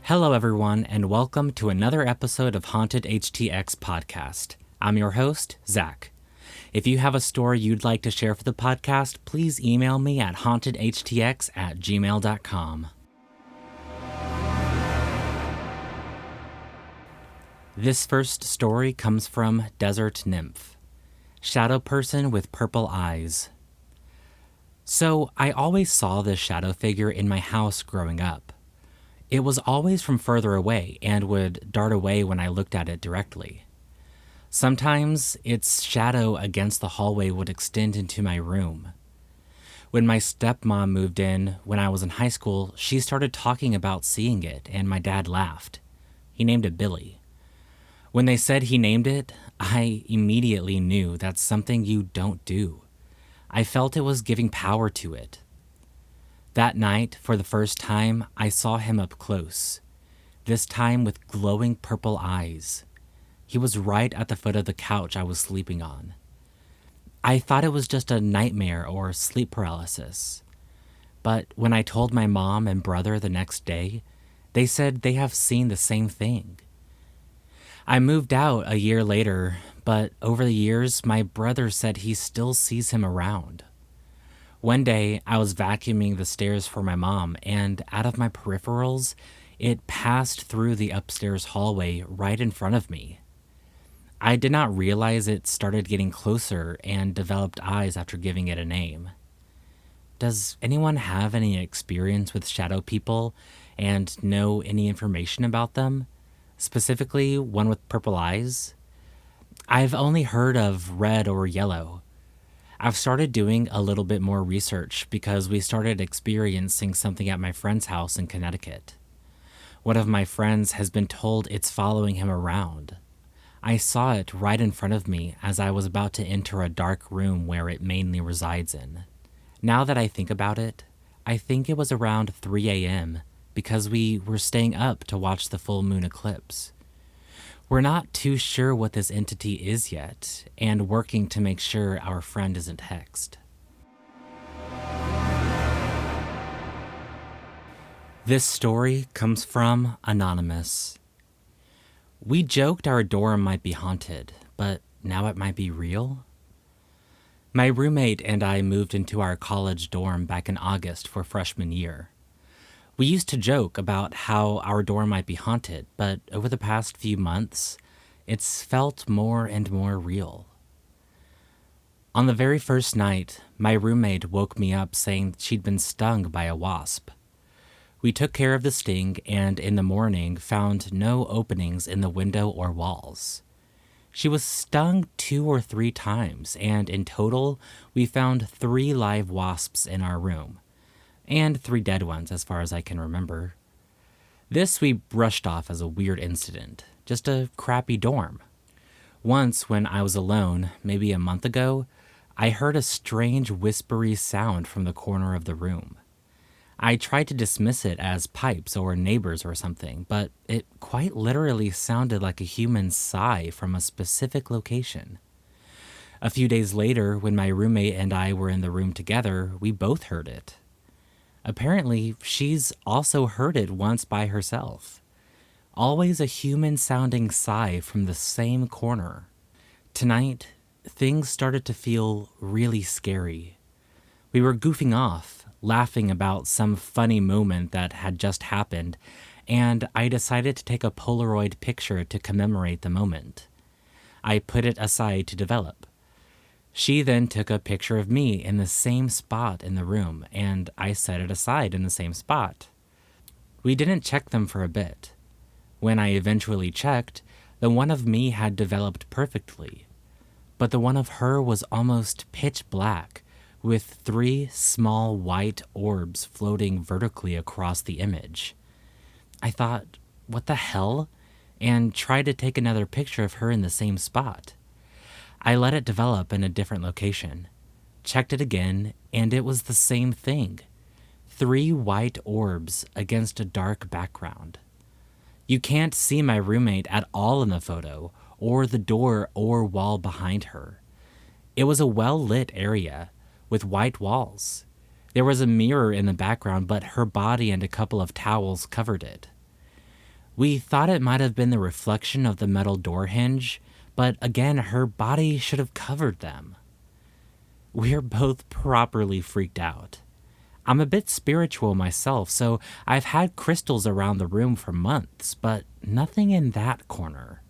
Hello, everyone, and welcome to another episode of Haunted HTX Podcast. I'm your host, Zach. If you have a story you'd like to share for the podcast, please email me at hauntedhtx@gmail.com. This first story comes from Desertnymphh, shadow person with purple eyes. So, I always saw this shadow figure in my house growing up. It was always from further away and would dart away when I looked at it directly. Sometimes its shadow against the hallway would extend into my room. When my stepmom moved in when I was in high school, she started talking about seeing it, and my dad laughed. He named it Billy. When they said he named it, I immediately knew that's something you don't do. I felt it was giving power to it. That night, for the first time, I saw him up close, this time with glowing purple eyes. He was right at the foot of the couch I was sleeping on. I thought it was just a nightmare or sleep paralysis. But when I told my mom and brother the next day, they said they have seen the same thing. I moved out a year later, but over the years, my brother said he still sees him around. One day, I was vacuuming the stairs for my mom, and out of my peripherals, it passed through the upstairs hallway right in front of me. I did not realize it started getting closer and developed eyes after giving it a name. Does anyone have any experience with shadow people and know any information about them? Specifically, one with purple eyes? I've only heard of red or yellow. I've started doing a little bit more research because we started experiencing something at my friend's house in Connecticut. One of my friends has been told it's following him around. I saw it right in front of me as I was about to enter a dark room where it mainly resides in. Now that I think about it, I think it was around 3 a.m. because we were staying up to watch the full moon eclipse. We're not too sure what this entity is yet, and working to make sure our friend isn't hexed. This story comes from Anonymous. We joked our dorm might be haunted, but now it might be real? My roommate and I moved into our college dorm back in August for freshman year. We used to joke about how our dorm might be haunted, but over the past few months, it's felt more and more real. On the very first night, my roommate woke me up saying she'd been stung by a wasp. We took care of the sting and in the morning found no openings in the window or walls. She was stung 2 or 3 times, and in total, we found 3 live wasps in our room. And 3 dead ones as far as I can remember. This we brushed off as a weird incident, just a crappy dorm. Once when I was alone, maybe a month ago, I heard a strange whispery sound from the corner of the room. I tried to dismiss it as pipes or neighbors or something, but it quite literally sounded like a human sigh from a specific location. A few days later, when my roommate and I were in the room together, we both heard it. Apparently, she's also heard it once by herself. Always a human-sounding sigh from the same corner. Tonight, things started to feel really scary. We were goofing off, laughing about some funny moment that had just happened, and I decided to take a Polaroid picture to commemorate the moment. I put it aside to develop. She then took a picture of me in the same spot in the room, and I set it aside in the same spot. We didn't check them for a bit. When I eventually checked, the one of me had developed perfectly, but the one of her was almost pitch black, with 3 small white orbs floating vertically across the image. I thought, what the hell? And tried to take another picture of her in the same spot. I let it develop in a different location, checked it again, and it was the same thing. 3 white orbs against a dark background. You can't see my roommate at all in the photo, or the door or wall behind her. It was a well-lit area, with white walls. There was a mirror in the background, but her body and a couple of towels covered it. We thought it might have been the reflection of the metal door hinge, but again, her body should have covered them. We're both properly freaked out. I'm a bit spiritual myself, so I've had crystals around the room for months, but nothing in that corner.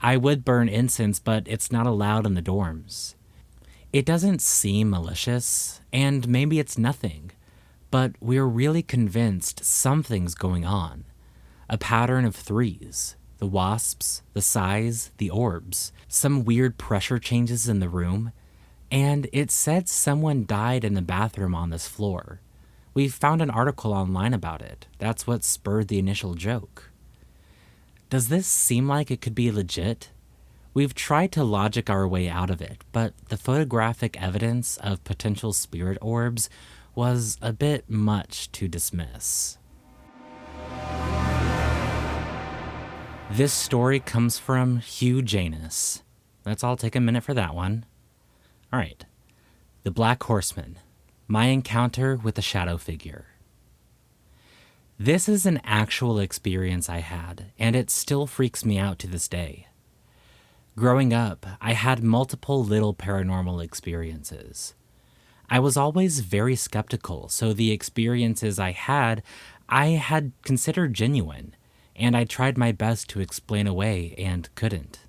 I would burn incense, but it's not allowed in the dorms. It doesn't seem malicious, and maybe it's nothing, but we're really convinced something's going on. A pattern of threes. The wasps, the sighs, the orbs, some weird pressure changes in the room, and it said someone died in the bathroom on this floor. We found an article online about it. That's what spurred the initial joke. Does this seem like it could be legit? We've tried to logic our way out of it, but the photographic evidence of potential spirit orbs was a bit much to dismiss. This story comes from Hugh Janus. Let's all take a minute for that one. All right. The Black Horseman. My encounter with a shadow figure. This is an actual experience I had, and it still freaks me out to this day. Growing up, I had multiple little paranormal experiences. I was always very skeptical, so the experiences I had considered genuine, and I tried my best to explain away and couldn't.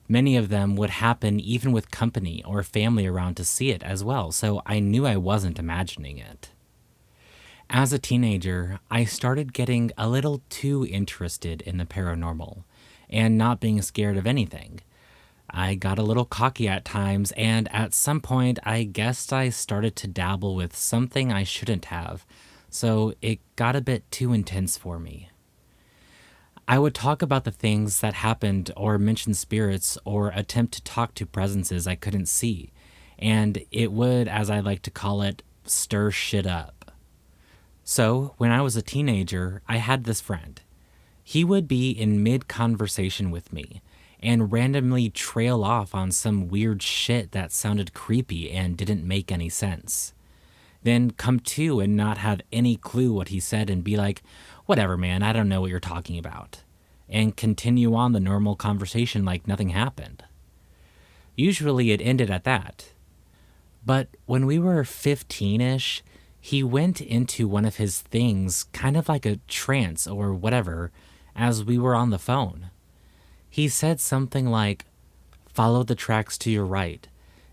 Many of them would happen even with company or family around to see it as well, so I knew I wasn't imagining it. As a teenager, I started getting a little too interested in the paranormal and not being scared of anything. I got a little cocky at times, and at some point I guessed I started to dabble with something I shouldn't have, so it got a bit too intense for me. I would talk about the things that happened or mention spirits or attempt to talk to presences I couldn't see, and it would, as I like to call it, stir shit up. So, when I was a teenager, I had this friend. He would be in mid-conversation with me and randomly trail off on some weird shit that sounded creepy and didn't make any sense. Then come to and not have any clue what he said and be like, "Whatever, man, I don't know what you're talking about," and continue on the normal conversation like nothing happened. Usually it ended at that. But when we were 15-ish, he went into one of his things, kind of like a trance or whatever, as we were on the phone. He said something like, "Follow the tracks to your right.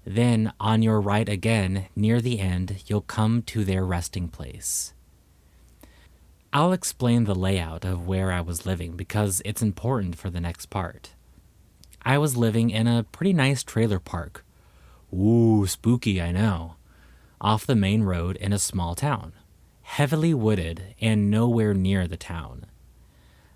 Then on your right again, near the end, you'll come to their resting place." I'll explain the layout of where I was living because it's important for the next part. I was living in a pretty nice trailer park. Ooh, spooky, I know. Off the main road in a small town. Heavily wooded and nowhere near the town.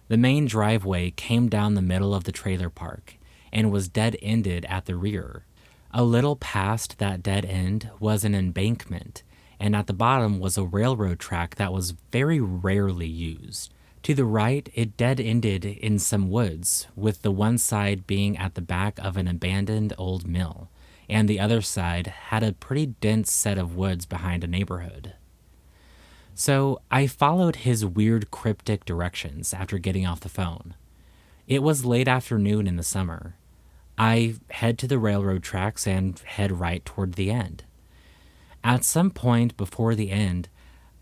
The main driveway came down the middle of the trailer park and was dead-ended at the rear. A little past that dead end was an embankment, and at the bottom was a railroad track that was very rarely used. To the right, it dead-ended in some woods, with the one side being at the back of an abandoned old mill, and the other side had a pretty dense set of woods behind a neighborhood. So I followed his weird cryptic directions after getting off the phone. It was late afternoon in the summer. I head to the railroad tracks and head right toward the end. At some point before the end,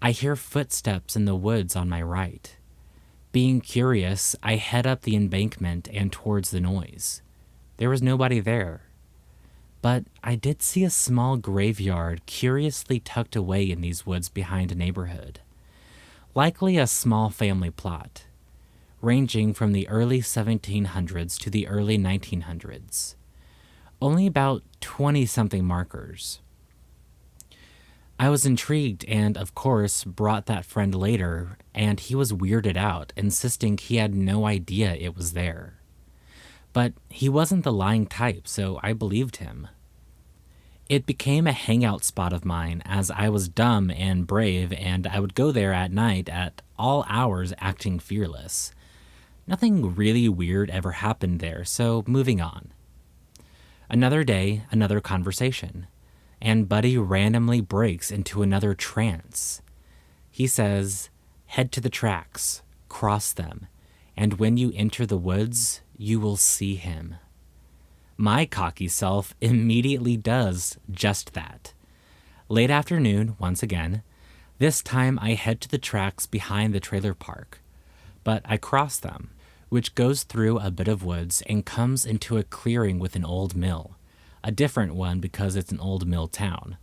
I hear footsteps in the woods on my right. Being curious, I head up the embankment and towards the noise. There was nobody there. But I did see a small graveyard curiously tucked away in these woods behind a neighborhood. Likely a small family plot, ranging from the early 1700s to the early 1900s. Only about 20-something markers. I was intrigued and, of course, brought that friend later, and he was weirded out, insisting he had no idea it was there. But he wasn't the lying type, so I believed him. It became a hangout spot of mine as I was dumb and brave, and I would go there at night at all hours acting fearless. Nothing really weird ever happened there, so moving on. Another day, another conversation, and Buddy randomly breaks into another trance. He says, "Head to the tracks, cross them, and when you enter the woods, you will see him. My cocky self immediately does just that. Late afternoon, once again. This time I head to the tracks behind the trailer park, but I cross them, which goes through a bit of woods and comes into a clearing with an old mill, a different one because it's an old mill town.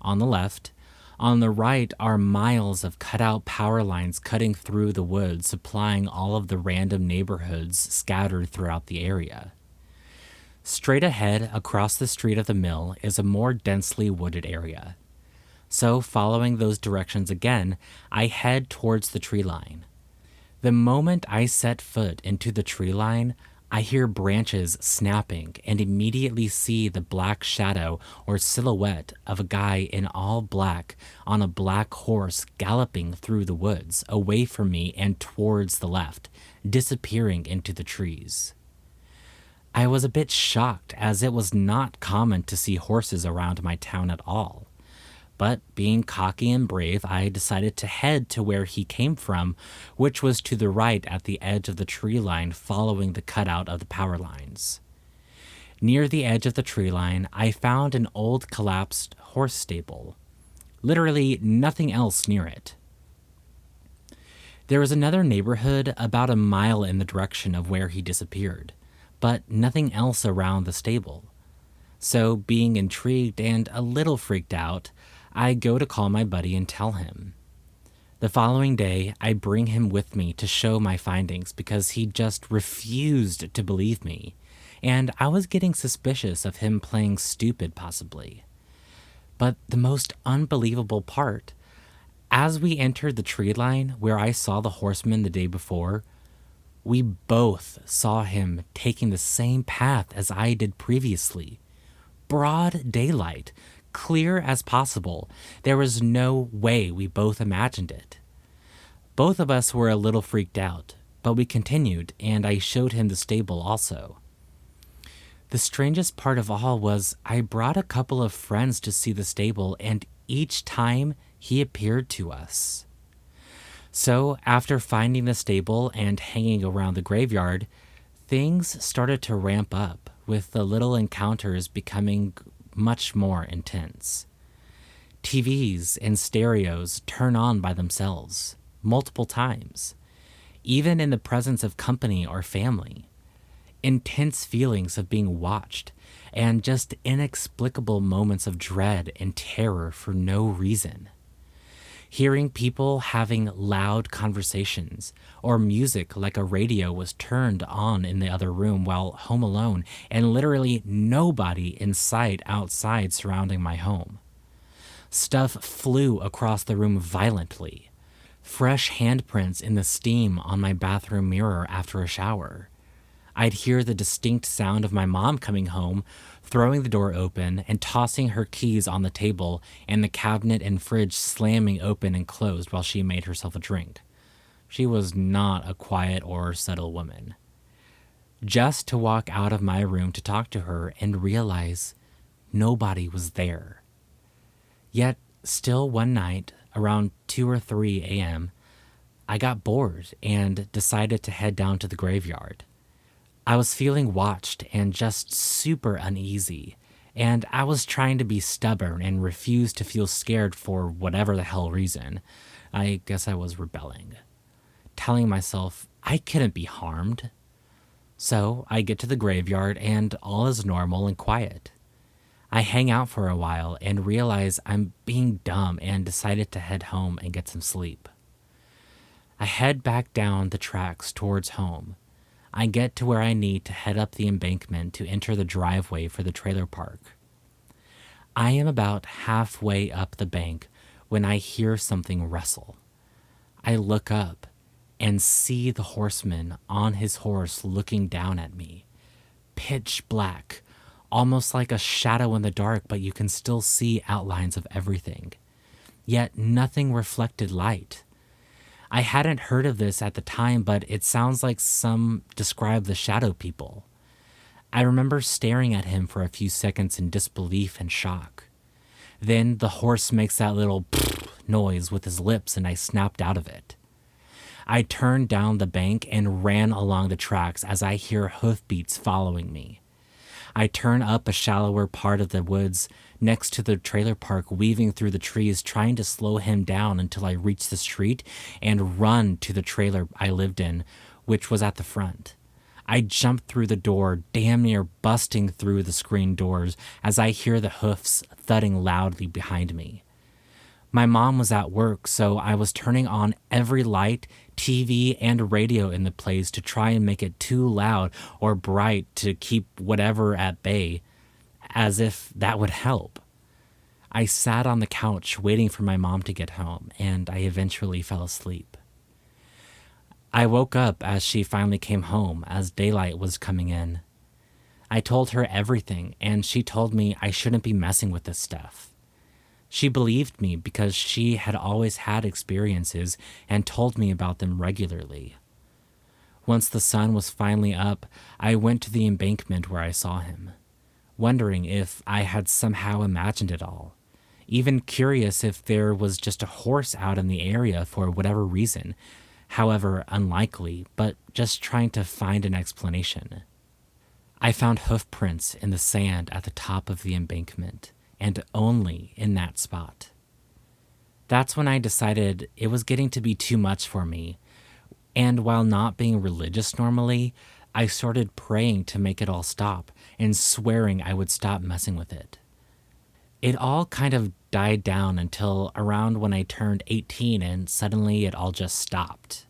On the left, on the right are miles of cut-out power lines cutting through the woods, supplying all of the random neighborhoods scattered throughout the area. Straight ahead, across the street of the mill, is a more densely wooded area. So, following those directions again, I head towards the tree line. The moment I set foot into the tree line, I hear branches snapping and immediately see the black shadow or silhouette of a guy in all black on a black horse galloping through the woods, away from me and towards the left, disappearing into the trees. I was a bit shocked, as it was not common to see horses around my town at all. But being cocky and brave, I decided to head to where he came from, which was to the right at the edge of the tree line following the cutout of the power lines. Near the edge of the tree line, I found an old collapsed horse stable. Literally nothing else near it. There was another neighborhood about a mile in the direction of where he disappeared, but nothing else around the stable. So, being intrigued and a little freaked out, I go to call my buddy and tell him. The following day, I bring him with me to show my findings because he just refused to believe me, and I was getting suspicious of him playing stupid possibly. But the most unbelievable part, as we entered the tree line where I saw the horseman the day before, we both saw him taking the same path as I did previously. Broad daylight, clear as possible. There was no way we both imagined it. Both of us were a little freaked out, but we continued, and I showed him the stable also. The strangest part of all was I brought a couple of friends to see the stable, and each time he appeared to us. So, after finding the stable and hanging around the graveyard, things started to ramp up, with the little encounters becoming much more intense. TVs and stereos turn on by themselves, multiple times, even in the presence of company or family. Intense feelings of being watched, and just inexplicable moments of dread and terror for no reason. Hearing people having loud conversations, or music like a radio was turned on in the other room while home alone, and literally nobody in sight outside surrounding my home. Stuff flew across the room violently. Fresh handprints in the steam on my bathroom mirror after a shower. I'd hear the distinct sound of my mom coming home, throwing the door open and tossing her keys on the table, and the cabinet and fridge slamming open and closed while she made herself a drink. She was not a quiet or subtle woman. Just to walk out of my room to talk to her and realize nobody was there. Yet, still one night, around 2 or 3 a.m., I got bored and decided to head down to the graveyard. I was feeling watched and just super uneasy, and I was trying to be stubborn and refuse to feel scared for whatever the hell reason. I guess I was rebelling, telling myself I couldn't be harmed. So I get to the graveyard and all is normal and quiet. I hang out for a while and realize I'm being dumb and decided to head home and get some sleep. I head back down the tracks towards home. I get to where I need to head up the embankment to enter the driveway for the trailer park. I am about halfway up the bank when I hear something rustle. I look up and see the horseman on his horse looking down at me. Pitch black, almost like a shadow in the dark, but you can still see outlines of everything. Yet nothing reflected light. I hadn't heard of this at the time, but it sounds like some describe the shadow people. I remember staring at him for a few seconds in disbelief and shock. Then the horse makes that little noise with his lips and I snapped out of it. I turned down the bank and ran along the tracks as I hear hoofbeats following me. I turn up a shallower part of the woods next to the trailer park, weaving through the trees, trying to slow him down until I reach the street and run to the trailer I lived in, which was at the front. I jump through the door, damn near busting through the screen doors as I hear the hoofs thudding loudly behind me. My mom was at work, so I was turning on every light, TV, and radio in the place to try and make it too loud or bright to keep whatever at bay, as if that would help. I sat on the couch waiting for my mom to get home, and I eventually fell asleep. I woke up as she finally came home as daylight was coming in. I told her everything, and she told me I shouldn't be messing with this stuff. She believed me because she had always had experiences and told me about them regularly. Once the sun was finally up, I went to the embankment where I saw him, wondering if I had somehow imagined it all, even curious if there was just a horse out in the area for whatever reason, however unlikely, but just trying to find an explanation. I found hoof prints in the sand at the top of the embankment, and only in that spot. That's when I decided it was getting to be too much for me, and while not being religious normally, I started praying to make it all stop and swearing I would stop messing with it. It all kind of died down until around when I turned 18, and suddenly it all just stopped.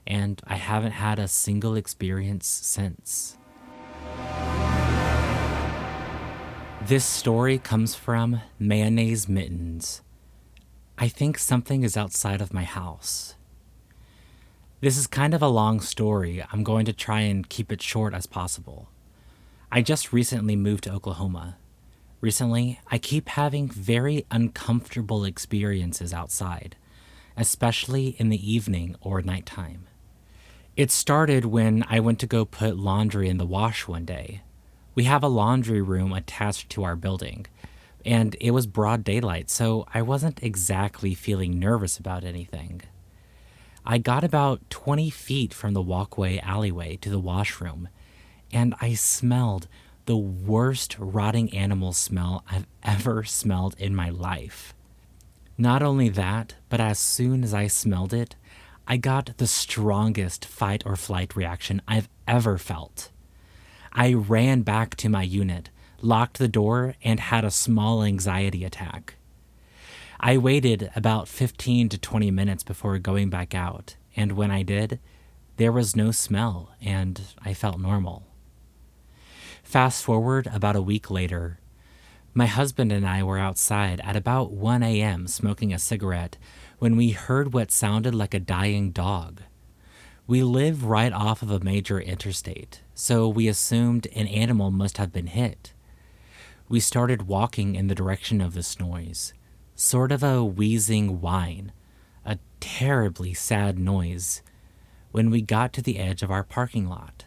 And I haven't had a single experience since. This story comes from Mayonnaisemittens. I think something is outside of my house. This is kind of a long story. I'm going to try and keep it short as possible. I just recently moved to Oklahoma. Recently, I keep having very uncomfortable experiences outside, especially in the evening or nighttime. It started when I went to go put laundry in the wash one day. We have a laundry room attached to our building, and it was broad daylight, so I wasn't exactly feeling nervous about anything. I got about 20 feet from the walkway alleyway to the washroom, and I smelled the worst rotting animal smell I've ever smelled in my life. Not only that, but as soon as I smelled it, I got the strongest fight or flight reaction I've ever felt. I ran back to my unit, locked the door, and had a small anxiety attack. I waited about 15 to 20 minutes before going back out, and when I did, there was no smell, and I felt normal. Fast forward about a week later, my husband and I were outside at about 1 a.m. smoking a cigarette when we heard what sounded like a dying dog. We live right off of a major interstate, so we assumed an animal must have been hit. We started walking in the direction of this noise, sort of a wheezing whine, a terribly sad noise, when we got to the edge of our parking lot.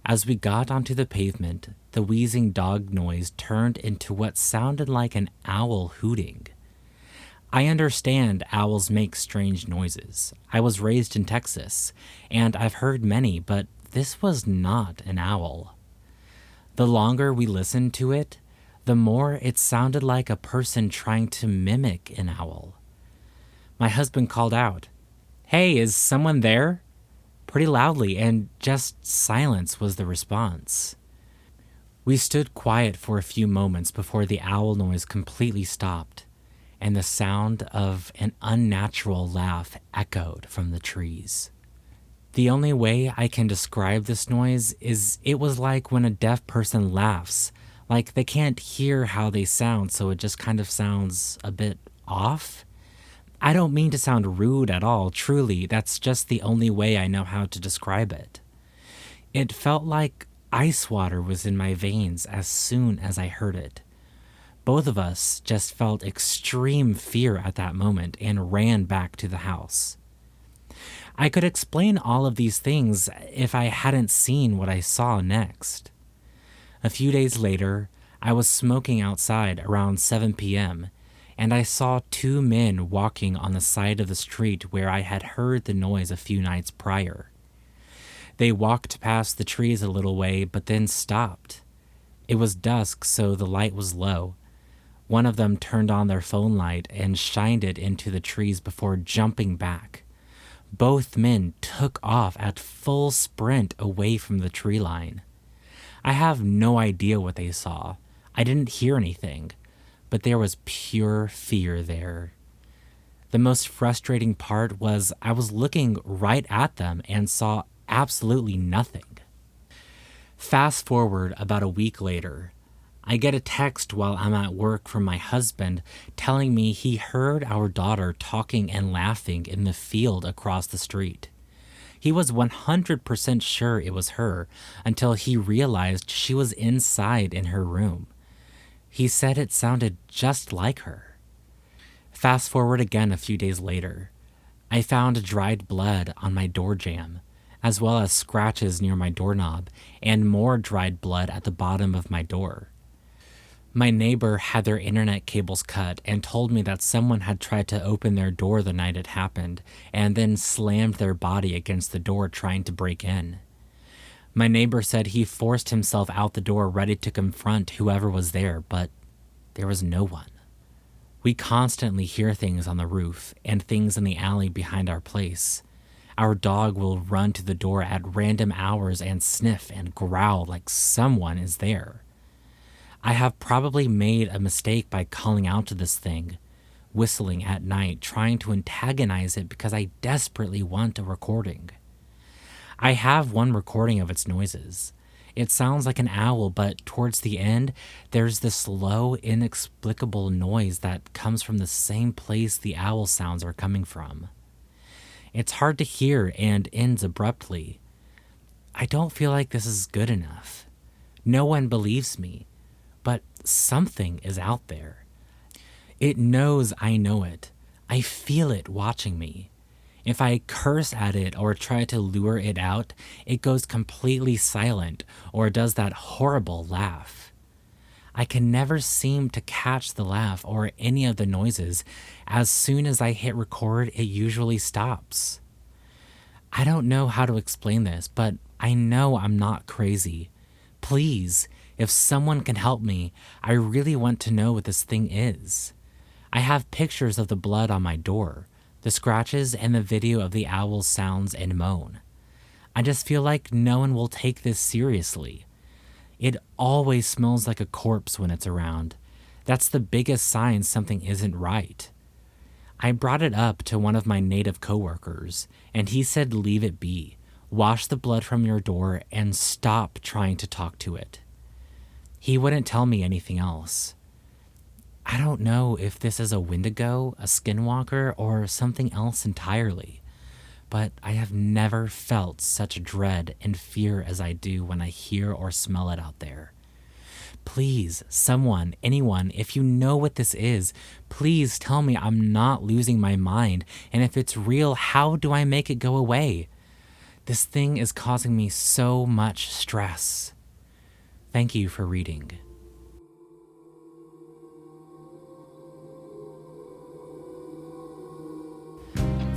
As we got onto the pavement, the wheezing dog noise turned into what sounded like an owl hooting. I understand owls make strange noises. I was raised in Texas, and I've heard many, but this was not an owl. The longer we listened to it, the more it sounded like a person trying to mimic an owl. My husband called out, "Hey, is someone there?" pretty loudly, and just silence was the response. We stood quiet for a few moments before the owl noise completely stopped, and the sound of an unnatural laugh echoed from the trees. The only way I can describe this noise is it was like when a deaf person laughs, like they can't hear how they sound, so it just kind of sounds a bit off. I don't mean to sound rude at all, truly, that's just the only way I know how to describe it. It felt like ice water was in my veins as soon as I heard it. Both of us just felt extreme fear at that moment and ran back to the house. I could explain all of these things if I hadn't seen what I saw next. A few days later, I was smoking outside around 7 p.m., and I saw two men walking on the side of the street where I had heard the noise a few nights prior. They walked past the trees a little way, but then stopped. It was dusk, so the light was low. One of them turned on their phone light and shined it into the trees before jumping back. Both men took off at full sprint away from the tree line. I have no idea what they saw. I didn't hear anything, but there was pure fear there. The most frustrating part was I was looking right at them and saw absolutely nothing. Fast forward about a week later, I get a text while I'm at work from my husband telling me he heard our daughter talking and laughing in the field across the street. He was 100% sure it was her until he realized she was inside in her room. He said it sounded just like her. Fast forward again a few days later. I found dried blood on my door jamb, as well as scratches near my doorknob and more dried blood at the bottom of my door. My neighbor had their internet cables cut and told me that someone had tried to open their door the night it happened and then slammed their body against the door trying to break in. My neighbor said he forced himself out the door ready to confront whoever was there, but there was no one. We constantly hear things on the roof and things in the alley behind our place. Our dog will run to the door at random hours and sniff and growl like someone is there. I have probably made a mistake by calling out to this thing, whistling at night, trying to antagonize it because I desperately want a recording. I have one recording of its noises. It sounds like an owl, but towards the end, there's this low, inexplicable noise that comes from the same place the owl sounds are coming from. It's hard to hear and ends abruptly. I don't feel like this is good enough. No one believes me. But something is out there. It knows I know it. I feel it watching me. If I curse at it or try to lure it out, it goes completely silent or does that horrible laugh. I can never seem to catch the laugh or any of the noises. As soon as I hit record, it usually stops. I don't know how to explain this, but I know I'm not crazy. Please, if someone can help me, I really want to know what this thing is. I have pictures of the blood on my door, the scratches, and the video of the owl's sounds and moan. I just feel like no one will take this seriously. It always smells like a corpse when it's around. That's the biggest sign something isn't right. I brought it up to one of my native coworkers, and he said leave it be, wash the blood from your door, and stop trying to talk to it. He wouldn't tell me anything else. I don't know if this is a Wendigo, a skinwalker, or something else entirely, but I have never felt such dread and fear as I do when I hear or smell it out there. Please, someone, anyone, if you know what this is, please tell me I'm not losing my mind, and if it's real, how do I make it go away? This thing is causing me so much stress. Thank you for reading.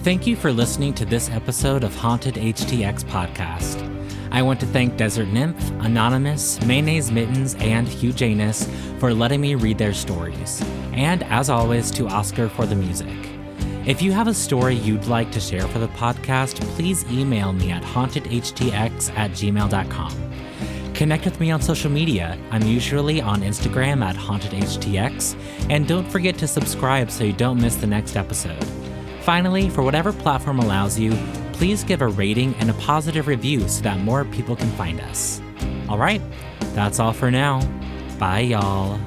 Thank you for listening to this episode of Haunted HTX Podcast. I want to thank Desertnymphh, Anonymous, Mayonnaisemittens, and Hugh Janus for letting me read their stories. And as always, to Oscar for the music. If you have a story you'd like to share for the podcast, please email me at hauntedhtx@gmail.com. Connect with me on social media. I'm usually on Instagram at hauntedhtx, and don't forget to subscribe so you don't miss the next episode. Finally, for whatever platform allows you, please give a rating and a positive review so that more people can find us. All right, that's all for now. Bye, y'all.